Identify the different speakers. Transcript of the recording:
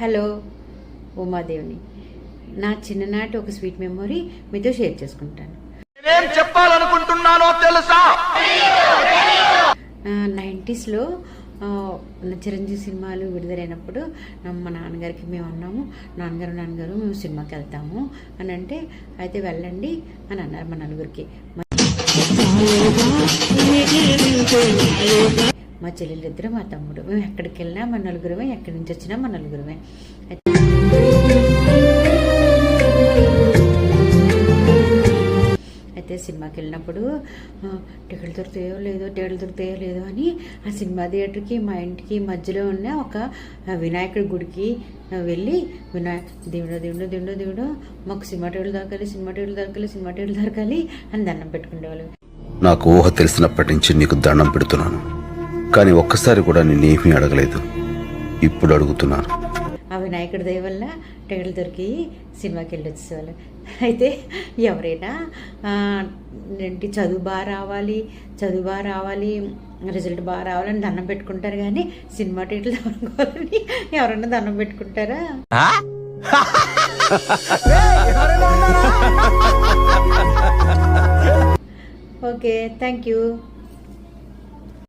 Speaker 1: Hello ఉమాదేవిని. నా చిన్ననాటి ఒక స్వీట్ మెమొరీ మీతో షేర్ చేసుకుంటాను.
Speaker 2: నేనేం చెప్పాలనుకుంటున్నానో తెలుసా?
Speaker 1: 90స్లో చిరంజీవి సినిమాలు విడుదలైనప్పుడు మా నాన్నగారికి మేము అన్నాము, నాన్నగారు మేము సినిమాకి వెళ్తాము అని అంటే, అయితే వెళ్ళండి అని అన్నారు మా నలుగురికి. మా చెల్లెలిద్దరు మా తమ్ముడు, మేము ఎక్కడికి వెళ్ళినా మా నలుగురమే, ఎక్కడి నుంచి వచ్చినా మా నలుగురమే. అయితే సినిమాకి వెళ్ళినప్పుడు టికెట్లు దొరుకుతాయో లేదో అని ఆ సినిమా థియేటర్కి మా ఇంటికి మధ్యలో ఉన్న ఒక వినాయకుడి గుడికి వెళ్ళి దేవుడు మాకు సినిమా టికెట్లు దొరకాలి అని దండం పెట్టుకునేవాళ్ళు.
Speaker 3: నాకు ఊహ తెలిసినప్పటి నుంచి నీకు దండం పెడుతున్నాను, కానీ ఒక్కసారి కూడా నేనేమీ అడగలేదు. ఇప్పుడు అడుగుతున్నాను.
Speaker 1: ఆ వినాయకుడి దయ వల్ల టికెట్లు దొరికి సినిమాకి వెళ్ళి వచ్చేవాళ్ళు. అయితే ఎవరైనా ఏంటి చదువు బాగా రావాలి, రిజల్ట్ బాగా రావాలని దండం పెట్టుకుంటారు, కానీ సినిమా టికెట్లు దొరకాలని ఎవరైనా దండం పెట్టుకుంటారా? Okay, thank you.